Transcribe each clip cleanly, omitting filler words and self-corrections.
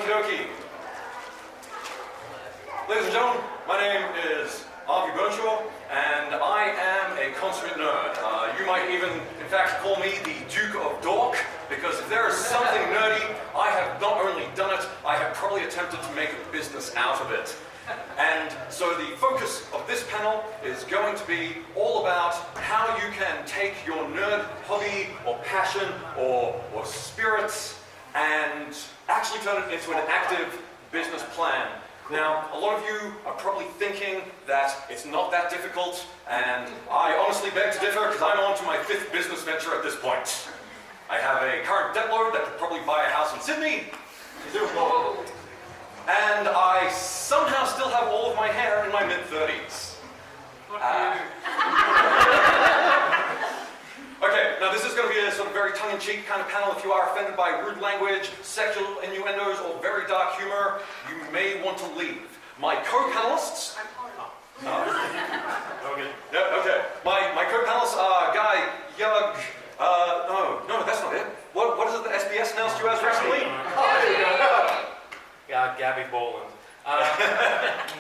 Okie dokie. Ladies and gentlemen, my name is Avi Burnshaw, and I am a consummate nerd. You might even, in fact, call me the Duke of Dork, because if there is something nerdy, I have not only done it, I have probably attempted to make a business out of it. And so the focus of this panel is going to be all about how you can take your nerd hobby or passion or spirits and actually turn it into an active business plan. Now, a lot of you are probably thinking that it's not that difficult, and I honestly beg to differ because I'm on to my 5th business venture at this point. I have a current debt load that could probably buy a house in Sydney. And I somehow still have all of my hair in my mid-30s. Okay, now this is going to be a sort of very tongue-in-cheek kind of panel. If you are offended by rude language, sexual innuendos, or very dark humor, you may want to leave. My co-panelists... Okay. Yep, okay. My co-panelists are Guy, Yug... no, that's not it. What is it that SBS announced you as recently? Gabby Boland.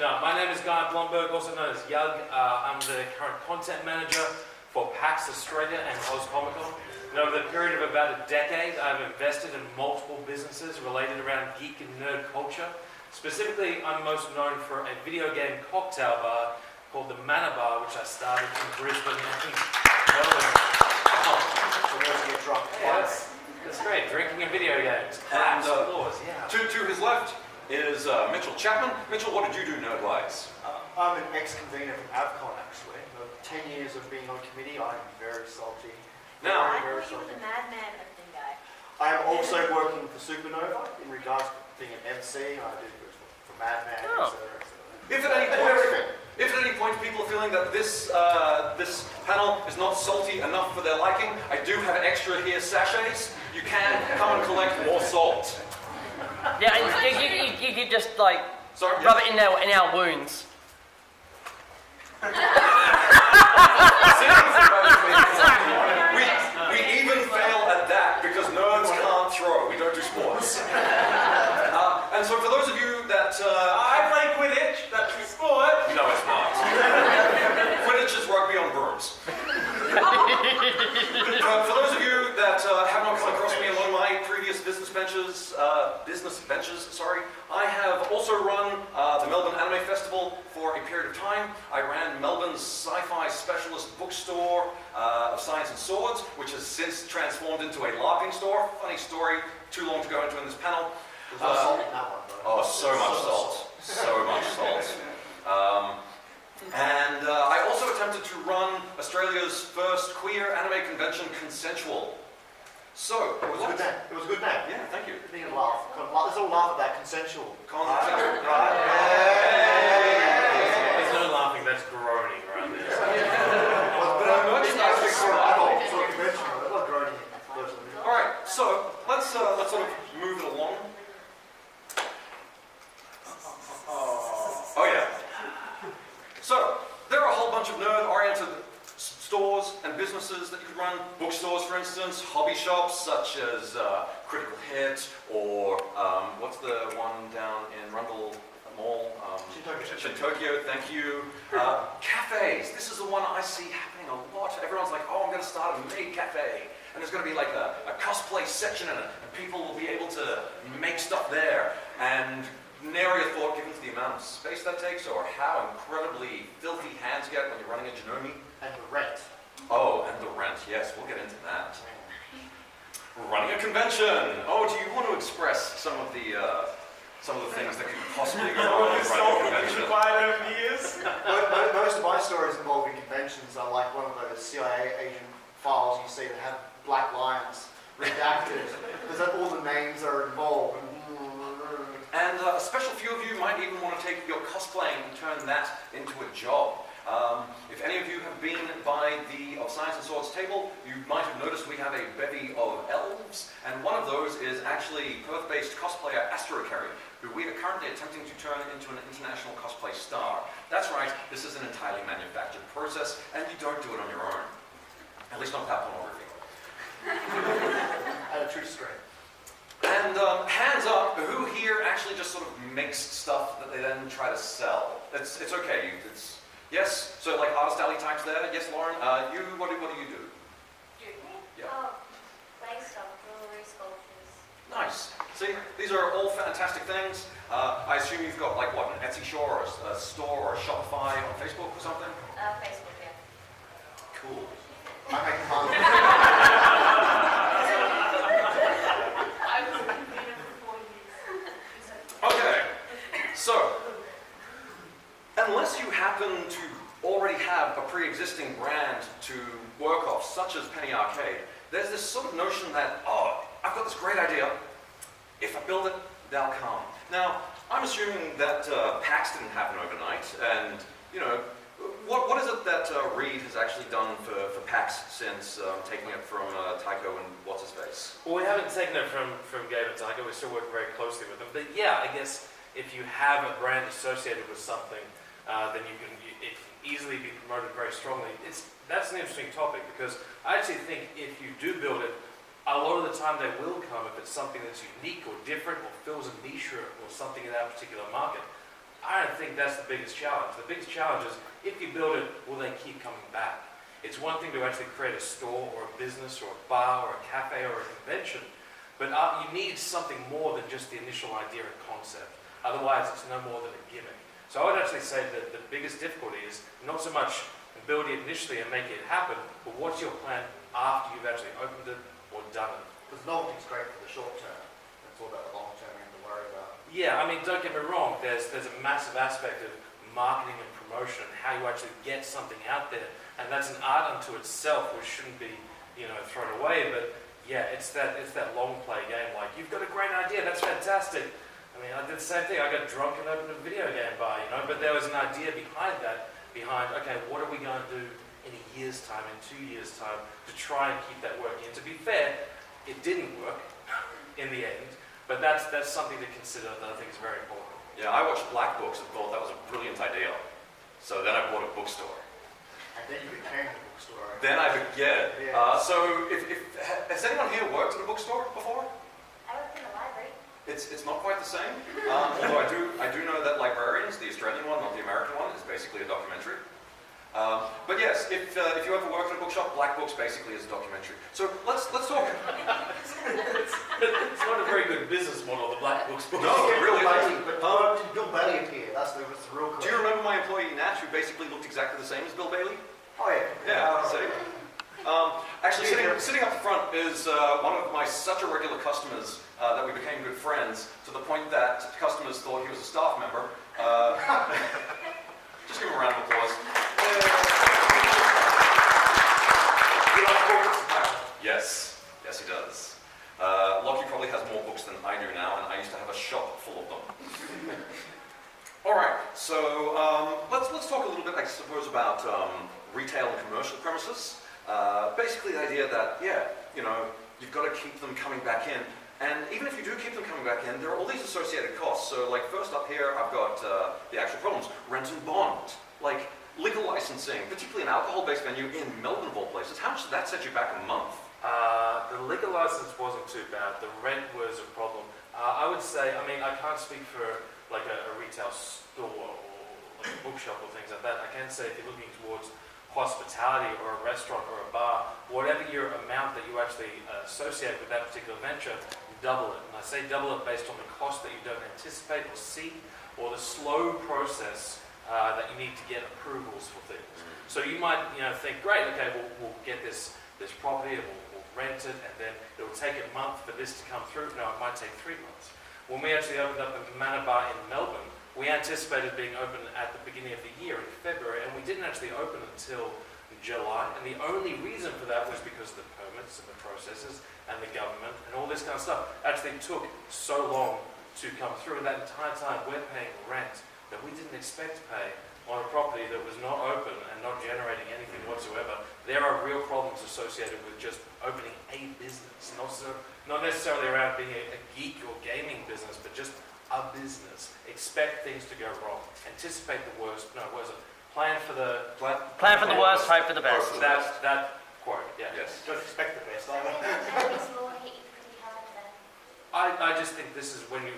No, my name is Guy Blomberg, also known as Yug. I'm the current content manager for PAX Australia and Comic-Con. And over the period of about a decade, I've invested in multiple businesses related around geek and nerd culture. Specifically, I'm most known for a video game cocktail bar called the Manor Bar, which I started in Brisbane and Melbourne. So where's you get drunk? Yes. That's great, drinking and video games. And Applause, yeah. to his left is Mitchell Chapman. Mitchell, what did you do nerd-wise? I'm an ex-convener from AVcon, actually. 10 years of being on committee, I'm very salty. Now, I thought you were the madman opening guy. I am also working for Supernova in regards to being an MC. I do for Madman, etc. if at any point people are feeling that this panel is not salty enough for their liking, I do have extra here sachets. You can come and collect more salt. Yeah, and you could just like rub it in our wounds. we even fail at that because nerds can't throw. We don't do sports. And so for those of you that... I play Quidditch, that's a sport. No, it's not. Quidditch is rugby on brooms. For those of you that have not come across me in one of my previous business ventures, I have also run the Melbourne Anime Festival for a period of time. I ran Melbourne's sci-fi specialist bookstore of Science and Swords, which has since transformed into a LARPing store. Funny story, too long to go into in this panel. There's no salt in that one, though. Oh, so much salt. So much salt. And I also attempted to run Australia's first queer anime convention, Consensual. So, It was a good name. It was a good name. Yeah, thank you. Let's all laugh at that. Consensual. Consensual. There's no laughing, that's groaning right there. All right, so let's sort of move it along. Oh yeah. So there are a whole bunch of nerd-oriented stores and businesses that you could run. Bookstores, for instance, hobby shops such as Critical Hit, or what's the one down in Rundle Mall? Shintokyo, thank you. Cafes. This is the one I see happening a lot. Everyone's like, oh, I'm going to start a maid cafe. And there's going to be like a cosplay section in it, and people will be able to make stuff there. And nary a thought given to the amount of space that takes, or how incredibly filthy hands get when you're running a Genome. And the rent. Oh, and the rent. Yes, we'll get into that. Running a convention. Oh, do you want to express some of the things that could possibly go wrong with running a convention? Most of my stories involving conventions are like one of those CIA agent files you see that have black lines redacted because all the names are involved. And a special few of you might even want to take your cosplaying and turn that into a job. If any of you have been by the Of Science and Swords table, you might have noticed we have a bevy of elves, and one of those is actually Perth-based cosplayer Astrocarry, who we are currently attempting to turn into an international cosplay star. That's right, this is an entirely manufactured process, and you don't do it on your own. At least not without pornography. And a true screen. And And hands up, who here actually just sort of makes stuff that they then try to sell? It's okay. Yes. So like artist alley types there. Yes, Lauren. What do you do? Yeah. Oh, clay stuff, jewelry, sculptures. Nice. See, these are all fantastic things. I assume you've got like what, an Etsy store or a store or a Shopify on Facebook or something? Facebook, yeah. Cool. I make fun. I was a computer for 4 years. Okay. So, unless you happen to already have a pre-existing brand to work off, such as Penny Arcade, there's this sort of notion that, oh, I've got this great idea. If I build it, they'll come. Now, I'm assuming that PAX didn't happen overnight, and, you know, what is it that Reed has actually done for PAX since taking it from Tycho and what's-his-face? Well, we haven't taken it from Gabe and Tycho. We still work very closely with them. But yeah, I guess if you have a brand associated with something, then it can easily be promoted very strongly. That's an interesting topic, because I actually think if you do build it, a lot of the time they will come if it's something that's unique or different or fills a niche or something in that particular market. I don't think that's the biggest challenge. The biggest challenge is, if you build it, will they keep coming back? It's one thing to actually create a store or a business or a bar or a cafe or a convention, but you need something more than just the initial idea and concept. Otherwise, it's no more than a gimmick. So I would actually say that the biggest difficulty is not so much building it initially and making it happen, but what's your plan after you've actually opened it or done it? Because novelty's great for the short term. It's all about the long term you have to worry about. Yeah, I mean, don't get me wrong, there's a massive aspect of marketing and promotion, how you actually get something out there, and that's an art unto itself, which shouldn't be, thrown away. But yeah, it's that long play game. Like, you've got a great idea, that's fantastic. I mean, I did the same thing. I got drunk and opened a video game bar, but there was an idea behind that. Okay, what are we going to do in a year's time, in 2 years' time, to try and keep that working? And to be fair, it didn't work in the end, but that's something to consider that I think is very important. Yeah, I watched Black Books and thought that was a brilliant idea. So then I bought a bookstore. And then you became the bookstore. Then Yeah. So has anyone here worked at a bookstore before? I worked in the library. It's not quite the same. Although I do know that Librarians, the Australian one, not the American one, is basically a documentary. But yes, if you ever worked at a bookshop, Black Books basically is a documentary. So let's talk. It's not a very good business model, the Black Books book. No, it really isn't. But did Bill Bailey appear? That's the real question. Do you remember my employee Nat, who basically looked exactly the same as Bill Bailey? Oh yeah. Yeah. See. Actually, sitting up front is one of my such a regular customers that we became good friends, to the point that customers thought he was a staff member. Just give him a round of applause. Yes, he does. Lockie probably has more books than I do now, and I used to have a shop full of them. All right, so let's talk a little bit, I suppose, about retail and commercial premises. Basically, the idea that you've got to keep them coming back in, and even if you do keep them coming back in, there are all these associated costs. So, like, first up here, I've got the actual problems: rent and bond, like legal licensing, particularly an alcohol-based venue in Melbourne of all places. How much did that set you back a month? The liquor license wasn't too bad. The rent was a problem. I would say, I can't speak for like a retail store or like a bookshop or things like that. I can say if you're looking towards hospitality or a restaurant or a bar, whatever your amount that you actually associate with that particular venture, double it. And I say double it based on the cost that you don't anticipate or see, or the slow process that you need to get approvals for things. So you might think, great, okay, we'll get this property and we'll rent it, and then it'll take a month for this to come through. No, it might take 3 months. When we actually opened up a Manor Bar in Melbourne, we anticipated being open at the beginning of the year in February, and we didn't actually open until July. And the only reason for that was because the permits and the processes and the government and all this kind of stuff actually took so long to come through. And that entire time we're paying rent that we didn't expect to pay on a property that was not open and not generating anything whatsoever. There are real problems associated with just opening a business, not necessarily around being a geek or gaming business, but just a business. Expect things to go wrong. Anticipate the worst. No, what is it? Plan for the worst, hope for the best. That quote, yeah. Yes. Don't expect the best. Every small hit you pretty hard then. I just think this is when you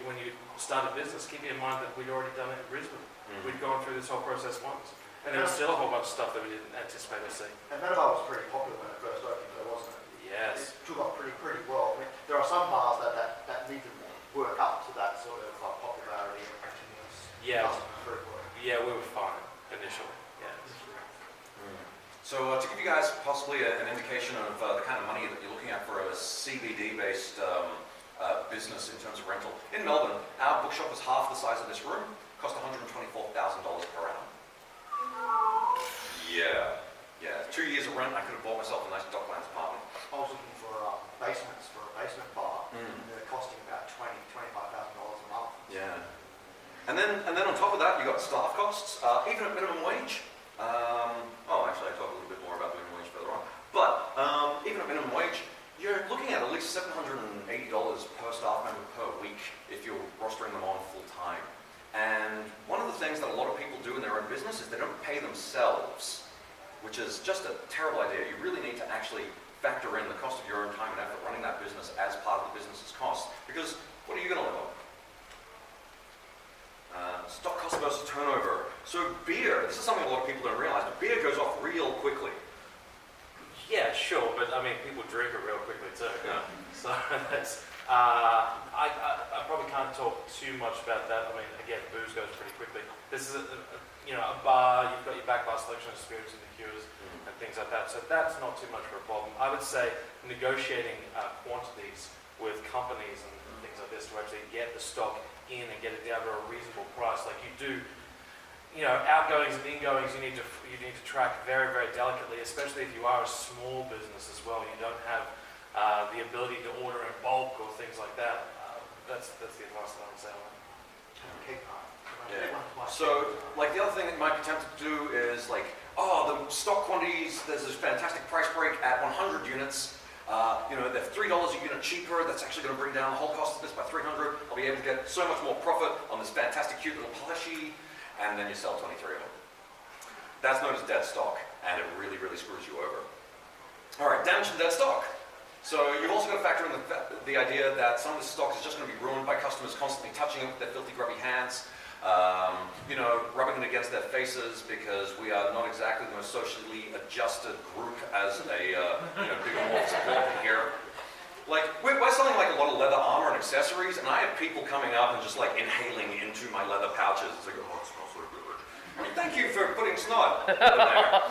start a business, keep in mind that we'd already done it in Brisbane. We'd gone through this whole process once. And there was still a whole bunch of stuff that we didn't anticipate or see. And Metabar was pretty popular when it first opened, though, wasn't it? Yes. It took off pretty well. I mean, there are some bars that need to work up to that sort of popularity and continuous customer throughput. Yeah, we were fine initially. Yeah. So to give you guys possibly an indication of the kind of money that you're looking at for a CBD-based business in terms of rental, in Melbourne, our bookshop was half the size of this room, cost $124,000 per annum. Yeah. 2 years of rent, I could have bought myself a nice Docklands apartment. I was looking for basements for a basement bar, and they're costing about $25,000 a month. Yeah. And then on top of that, you got staff costs, even at minimum wage. Actually, I talk a little bit more about minimum wage further on. But even at minimum wage, you're looking at least $780 per staff member per week if you're rostering them on full time. And one of the things that a lot of people do in their own business is they don't pay themselves, which is just a terrible idea. You really need to actually factor in the cost of your own time and effort running that business as part of the business's cost. Because what are you going to live on? Stock cost versus turnover. So beer, this is something a lot of people don't realize, but beer goes off real quickly. Yeah, sure, but I mean, people drink it real quickly too. Yeah. So that's, I probably can't talk too much about that. I mean, again, booze goes pretty quickly. This is a bar, you've got your back bar selection of spirits and liqueurs and things like that. So that's not too much of a problem. I would say negotiating quantities with companies and things like this to actually get the stock in and get it down to a reasonable price, like you do. Outgoings and ingoings you need to track very, very delicately, especially if you are a small business as well. You don't have the ability to order in bulk or things like that. That's the advice that I would say on that. Yeah. So, like the other thing that you might be tempted to do is like, the stock quantities, there's this fantastic price break at 100 units. They're $3 a unit cheaper. That's actually going to bring down the whole cost of this by $300. I'll be able to get so much more profit on this fantastic, cute little plushie. And then you sell 23 of them. That's known as dead stock, and it really, really screws you over. All right, damage to dead stock. So you've also got to factor in the idea that some of this stock is just going to be ruined by customers constantly touching it with their filthy, grubby hands, rubbing it against their faces, because we are not exactly the most socially adjusted group as a big amorphous blob here. Like, we're selling like a lot of leather armor and accessories, and I have people coming up and just like inhaling into my leather pouches. It's like, it smells so good. I mean, thank you for putting snot in there.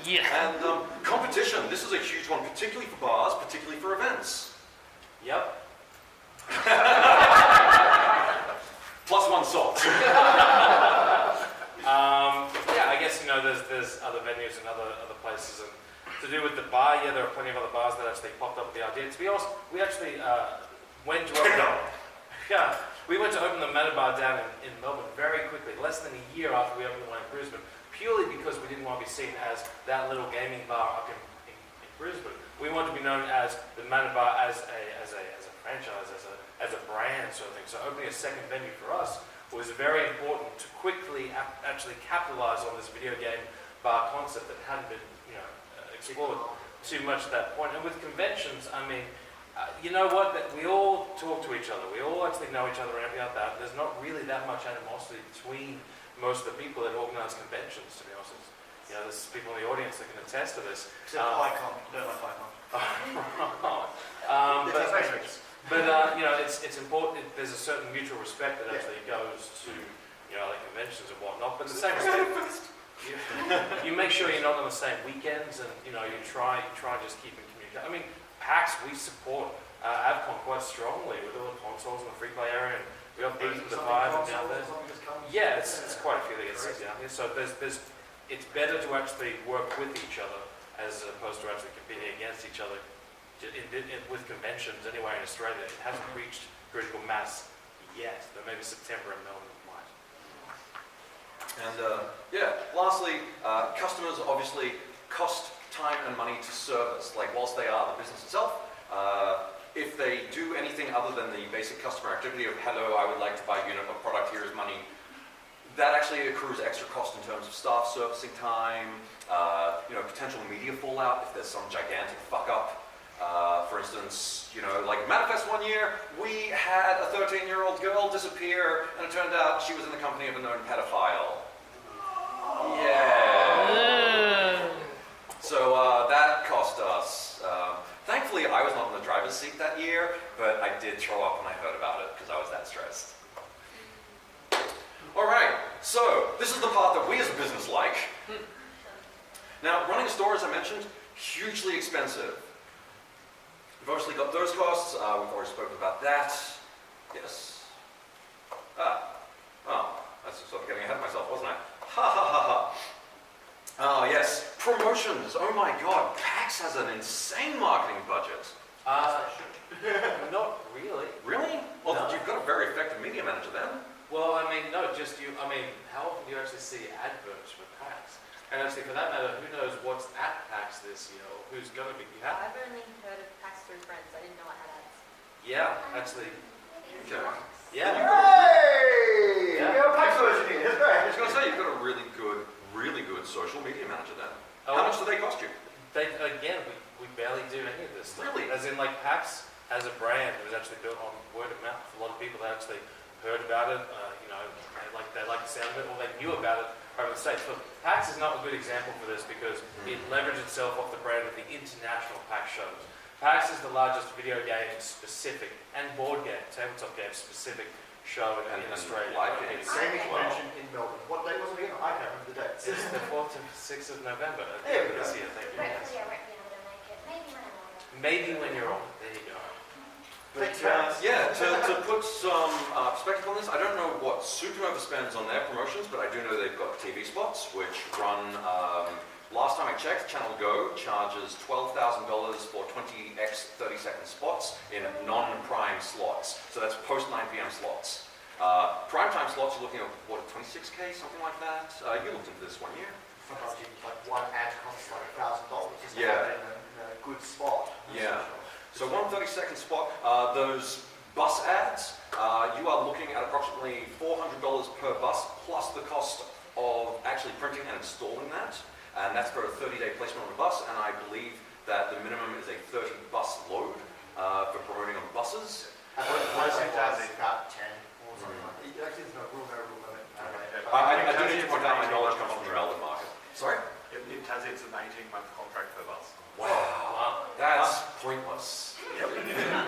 Yeah. And competition, this is a huge one, particularly for bars, particularly for events. Yep. Plus one salt. I guess there's other venues and other places, and to do with the bar, there are plenty of other bars that actually popped up with the idea. To be honest, we actually went to open the Metabar down in Melbourne very quickly, less than a year after we opened the one in Brisbane, purely because we didn't want to be seen as that little gaming bar up in Brisbane. We wanted to be known as the Metabar as a franchise, as a brand sort of thing. So opening a second venue for us was very important to quickly actually capitalize on this video game bar concept that hadn't been explored too much at that point. And with conventions, I mean, you know what? That we all talk to each other. We all actually know each other and everything like that. There's not really that much animosity between most of the people that organise conventions, to be honest. There's people in the audience that can attest to this. Except ICON. Don't like ICON. It's important. There's a certain mutual respect that actually goes to like conventions and whatnot. But the same respect. You make sure you're not on the same weekends, and you try and just keep in communication. I mean, PAX, we support AVcon quite strongly with all the consoles and the free play area, and we got booths with the Vive and down there. Yeah, it's quite a few that get set down here. So it's better to actually work with each other as opposed to actually competing against each other. With conventions anywhere in Australia, it hasn't reached critical mass yet, but maybe September in Melbourne might. And lastly, customers obviously cost time and money to service. Like, whilst they are the business itself, if they do anything other than the basic customer activity of, hello, I would like to buy a unit of product, here is money, that actually accrues extra cost in terms of staff servicing time, potential media fallout if there's some gigantic fuck up. For instance, instance, you know, like Manifest one year, we had a 13-year-old girl disappear, and it turned out she was in the company of a known pedophile. Yeah. So that cost us. Thankfully, I was not in the driver's seat that year, but I did throw up when I heard about it because I was that stressed. All right, so this is the part that we as a business like. Now, running a store, as I mentioned, hugely expensive. We've obviously got those costs. We've already spoken about that. Yes. Oh, that's sort of getting ahead of myself, wasn't I? Ha ha ha ha. Oh, yes. Promotions. Oh my God. PAX has an insane marketing budget. Not really. Really? Well, No. you've got a very effective media manager then. Well, I mean, no, just you. I mean, how often do you actually see adverts for PAX? And actually, for that matter, who knows what's at PAX this year or who's going to be at? I've only heard of PAX through friends. I didn't know I had ads. Yeah, actually. Okay. Yeah. Hey! Yeah. We have a PAX version here. That's I was great. going to say, you've got a really good social media manager then. Oh. How much do they cost you? They, again, we barely do any of this stuff. Really? As in, like, PAX as a brand, it was actually built on word of mouth. A lot of people that actually heard about it, you know, they like the sound of it, or they knew about it over the States. But PAX is not a good example for this because it leveraged itself off the brand of the international PAX shows. PAX is the largest video game specific and board game, tabletop game specific show in Australia. live games. It's Same convention in Melbourne. What date was it again? I can't remember the dates. it's the 4th to 6th of November There we this go. year. Thank you. Hopefully I won't be able to make it. Maybe when I'm older. Maybe when you're on. There you go. But yeah, to put some perspective on this, I don't know what Supernova spends on their promotions, but I do know they've got TV spots, which run, last time I checked, Channel Go charges $12,000 for 20x 30-second spots in non-prime slots. So that's post 9 p.m. slots. Primetime slots, you're looking at, what, 26K, something like that? You looked into this one year. Sometimes you, like one ad costs like $1,000 just to Yeah. have it in a good spot. Yeah. So one 30-second spot, those bus ads, you are looking at approximately $400 per bus, plus the cost of actually printing and installing that. And that's for a 30-day placement on the bus, and I believe that the minimum is a 30-bus load for promoting on buses. I thought the most it does is about 10 or something like that. Actually, there's no limit. I do need to point out my knowledge comes from the Melbourne market. Sorry? In Tassie, it's an 18-month contract per bus. Wow. That's pointless. You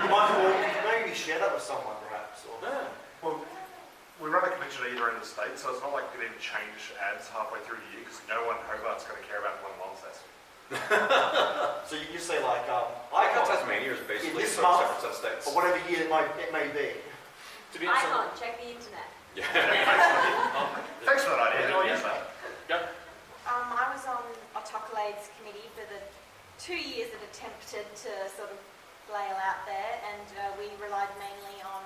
might well maybe share that with someone perhaps. Or... Yeah. Well, we run a convention either in the States, so it's not like we didn't change ads halfway through the year because no one in Hobart's going to care about one nonsense. So you say like ICON Tasmania is basically a this separate month, set of states. or whatever year it may be. To be honest, Icon, check the internet. Yeah. Thanks for that idea. Yeah. I'll use that. I was on Autocolade's committee for the 2 years that attempted to sort of flail out there, and we relied mainly on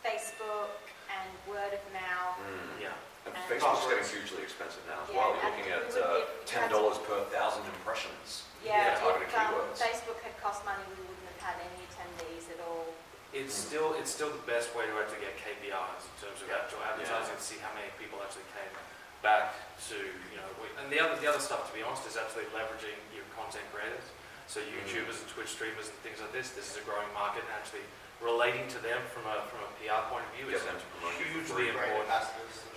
Facebook and word of mouth. Yeah. And Facebook's getting hugely expensive now as well. You're looking at $10 per 1,000 impressions. Yeah, targeted if keywords. Facebook had cost money, we wouldn't have had any attendees at all. It's still the best way to actually get KPIs in terms of actual advertising and see how many people actually came back to, you know, and the other stuff, to be honest, is actually leveraging your content creators. So YouTubers and Twitch streamers and things like this. This is a growing market, and actually relating to them from a PR point of view is Get them to promote you for hugely free. important.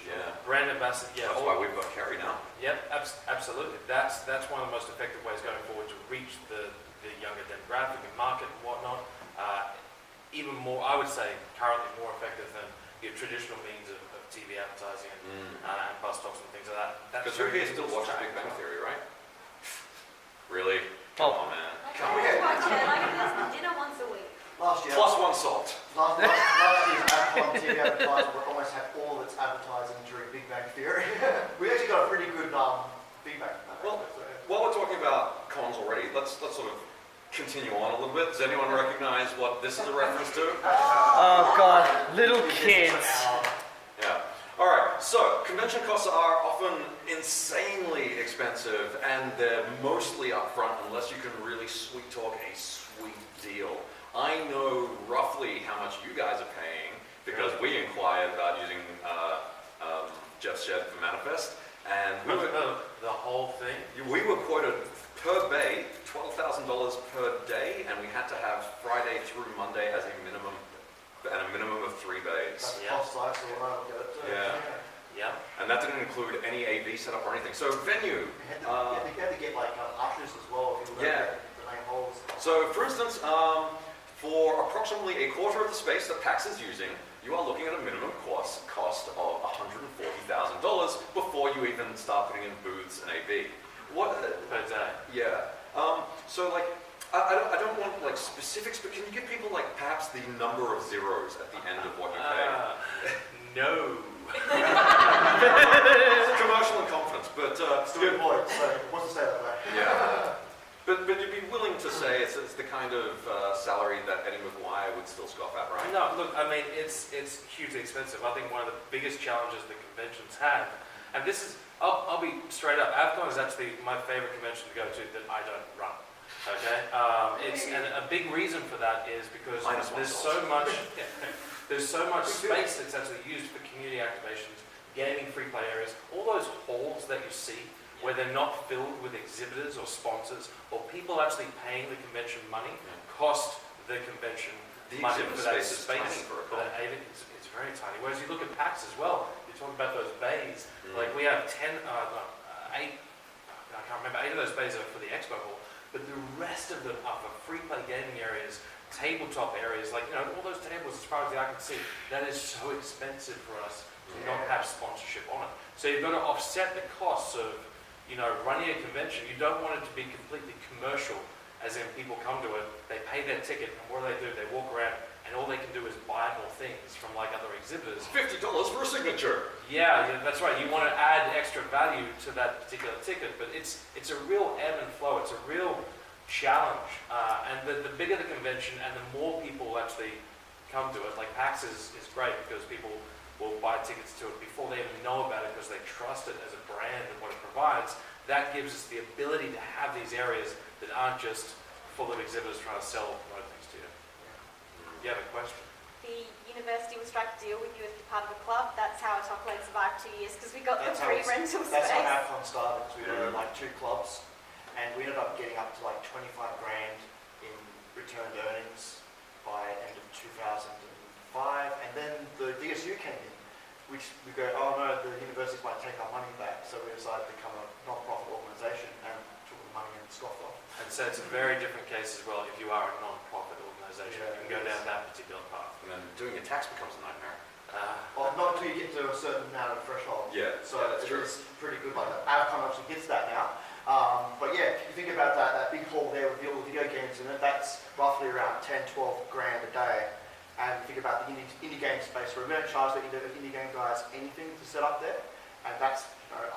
Yeah. Brand ambassador, yeah. That's why we've got Kerry now. Yep, absolutely. That's one of the most effective ways going forward to reach the younger demographic and market and whatnot. Even more, I would say, currently more effective than your traditional means of TV advertising and bus stops and things like that. Because who here still watches Big Bang Theory, right? Really? Come on, man. Come on. Watch it, like there's dinner once a week. Last year, Plus one salt. last year's AVcon TV advertisement almost had all of its advertising during Big Bang Theory. We actually got a pretty good feedback from that. Well, while we're talking about cons already, let's sort of continue on a little bit. Does anyone recognize what this is a reference to? Oh God, little kids. Yeah. All right. So convention costs are often insanely expensive, and they're mostly upfront unless you can really sweet talk a sweet deal. I know roughly how much you guys are paying because we inquired about using Jeff's Shed for Manifest, and we were, The whole thing. we were quoted per bay $12,000 per day, and we had to have Friday through Monday as a minimum, and a minimum of 3 bays. That's Yeah. cost size, so we'll get it too. Yeah. Yeah. And that didn't include any AV setup or anything. So venue. You had to get like ushers as well if you were Yeah. the main halls. So for instance, for approximately a quarter of the space that PAX is using, you are looking at a minimum cost of $140,000 before you even start putting in booths and AV. What? Per day. Yeah. So like, I don't want like specifics, but can you give people like perhaps the number of zeros at the end of what you pay? No. Commercial in confidence, but Still employed, so what's to say that way? yeah. But you'd be willing to say it's the kind of salary that Eddie McGuire would still scoff at, right? No, look, I mean, it's hugely expensive. I think one of the biggest challenges that conventions have, and this is, I'll be straight up, AVcon is actually my favorite convention to go to that I don't run. Okay, and a big reason for that is because there's so much space that's actually used for community activations, gaming, free play areas, all those halls that you see where they're not filled with exhibitors or sponsors or people actually paying the convention money cost the convention money for that space. It's very tiny. Whereas you look at PAX as well, you talk about those bays. Like we have 8. I can't remember. 8 of those bays are for the expo hall. But the rest of them are for free play gaming areas, tabletop areas, like, all those tables as far as the eye can see, that is so expensive for us to not have sponsorship on it. So you've got to offset the costs of, running a convention. You don't want it to be completely commercial, as in people come to it, they pay their ticket, and what do? They walk around, and all they can do is buy more things from like other exhibitors. $50 for a signature. Yeah, that's right. You want to add extra value to that particular ticket, but it's a real ebb and flow. It's a real challenge. And the bigger the convention and the more people actually come to it, like PAX is great because people will buy tickets to it before they even know about it because they trust it as a brand and what it provides. That gives us the ability to have these areas that aren't just full of exhibitors trying to sell promote things to you. You have a question? The university will strike a deal with you if you're part of a club. That's how Autoclade survived 2 years because we got the free rental space. That's how AVcon started. We were like 2 clubs, and we ended up getting up to like 25 grand in returned earnings by end of 2005. And then the DSU came in, which we go, oh no, the universities might take our money back. So we decided to become a non-profit organisation and took the money and scoffed off. And so it's a very different case as well if you are a non-profit organisation. Yeah, you can go down that particular path. And then doing your tax becomes a nightmare. Well, not until you get to a certain amount of threshold. Yeah, So that's true. it's pretty good. Like AVcon actually hits that now. But yeah, if you think about that big hall there with all the video games in it, that's roughly around 10, 12 grand a day. And think about the indie game space, where we don't charge the indie game guys anything to set up there, and that's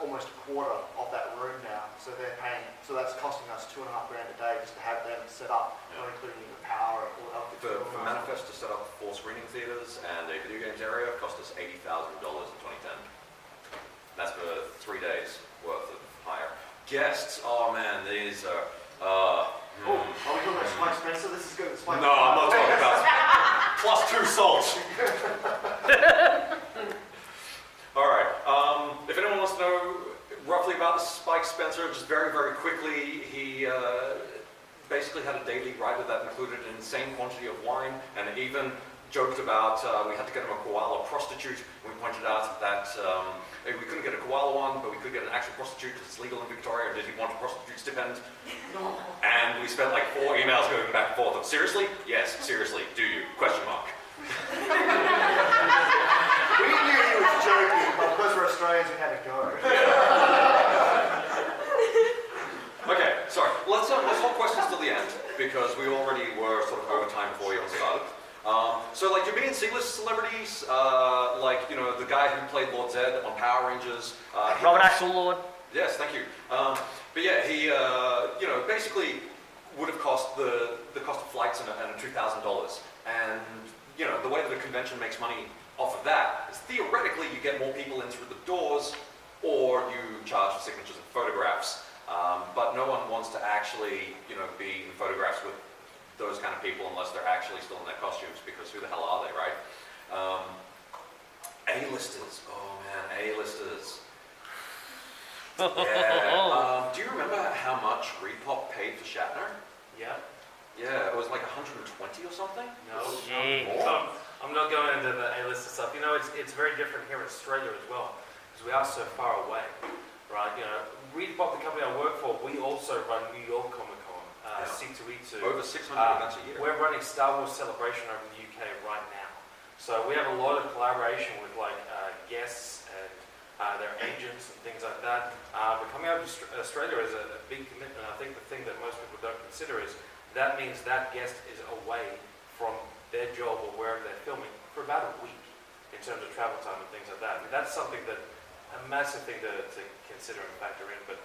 almost a quarter of that room now. So they're paying, so that's costing us 2.5 grand a day just to have them set up, not including the power and all that. For Manifest to set up 4 screening theaters and a video games area cost us $80,000 in 2010. That's for 3 days worth of hire. Guests, oh man, these are. Are we talking about Spike Spencer? This is good. Spike No, I'm not talking about plus 2 salt. All right. If anyone wants to know roughly about the Spike Spencer, just very, very quickly, he basically had a daily rider that included an insane quantity of wine, and even joked about we had to get him a koala prostitute. We pointed out that we couldn't get a koala one, but we could get an actual prostitute because it's legal in Victoria. Did he want a prostitute stipend? No. And we spent like 4 emails going back and forth of, seriously? Yes, seriously. Do you? Question mark. We knew he was joking, but because we're Australians, we had to go. Okay, sorry. Let's hold questions till the end because we already were sort of over time before we all started. So like you're meeting C-list celebrities, like the guy who played Lord Zed on Power Rangers. Robert Axelrod. Yes, thank you. But yeah, he basically would have cost the cost of flights and $2,000. And the way that a convention makes money off of that is theoretically you get more people in through the doors, or you charge for signatures and photographs. But no one wants to actually be in photographs with those kind of people unless they're actually still in their costumes, because who the hell are they, right? A-listers, oh man, A-listers. Yeah. Do you remember how much Repop paid for Shatner? Yeah. Yeah, it was like 120 or something. No. Gee. I'm not going into the A-list stuff. You know, it's very different here in Australia as well, because we are so far away, right? You know, Repop, the company I work for, we also run New York Comic Con, C2E2. Over 600 events a year. We're running Star Wars Celebration over in the UK right now. So we have a lot of collaboration with like guests and their agents and things like that. But coming out of Australia is a big commitment. I think the thing that most people don't consider is that means that guest is away from their job or wherever they're filming for about a week in terms of travel time and things like that. And that's something that, a massive thing to consider and factor in. But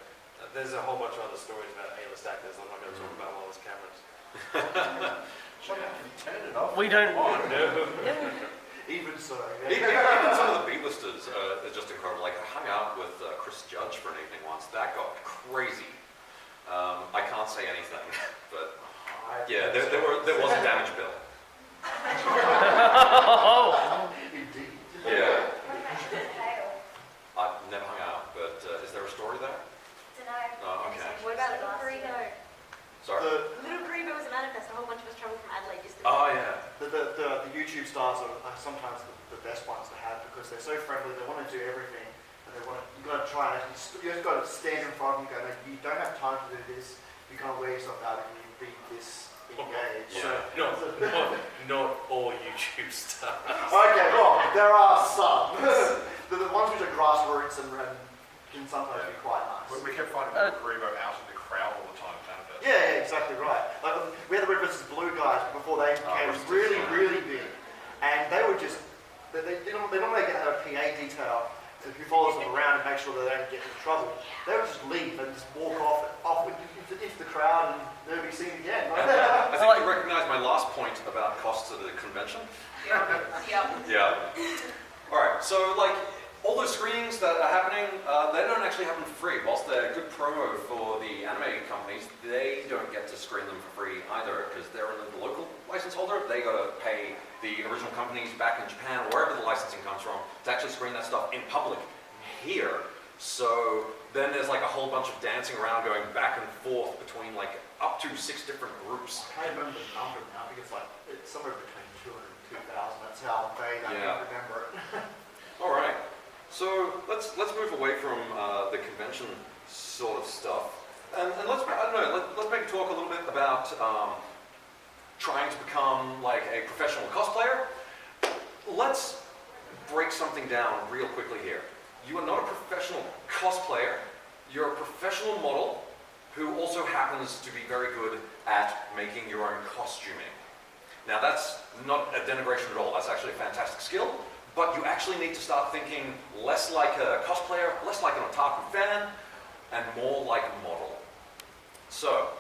there's a whole bunch of other stories about A-list actors I'm not going to talk about while there's cameras. Turn it off. We don't. Even so. Even some of the B-listers are just incredible. Like I hung out with Chris Judge for an evening once. That got crazy. I can't say anything, but yeah, there was a damage bill. Indeed. Yeah. I've never hung out, but is there a story there? Oh, okay. What about Little Burrito? Sorry? Little Burrito was a manifest. A whole bunch of us travelled from Adelaide just to Oh, yeah. The YouTube stars are sometimes the best ones to have because they're so friendly. They want to do everything, and you got to try and you've got to stand in front of them. And go, no, you don't have time to do this. You can't wear yourself out and you be this engaged. Yeah. Not all YouTube stuff. Okay, well, there are some. the ones which are grassroots and can sometimes be quite nice. We kept finding Grebo out in the crowd all the time. Yeah, exactly right. Like, we had the Red vs. Blue guys before they became really big, and they were just they normally get a PA detail who follows them around and make sure that they don't get into trouble. They would just leave and just walk off into the crowd and never be seen again. I think you recognise my last point about costs of the convention. Yeah. All right. So like all those screenings that are happening, they don't actually happen for free. Whilst they're good promo for the anime companies, they don't get to screen them for free either because they're the local license holder. They got to pay the original companies back in Japan, wherever the licensing comes from, to actually screen that stuff in public here. So then there's like a whole bunch of dancing around, going back and forth between like up to 6 different groups. I can't remember the number now. I think it's somewhere between 200 and 2,000. That's how vague I can remember it. All right. So let's move away from the convention sort of stuff, and let's maybe talk a little bit about trying to become like a professional cosplayer. Let's break something down real quickly here. You are not a professional cosplayer. You're a professional model who also happens to be very good at making your own costuming. Now that's not a denigration at all. That's actually a fantastic skill. But you actually need to start thinking less like a cosplayer, less like an otaku fan, and more like a model. So,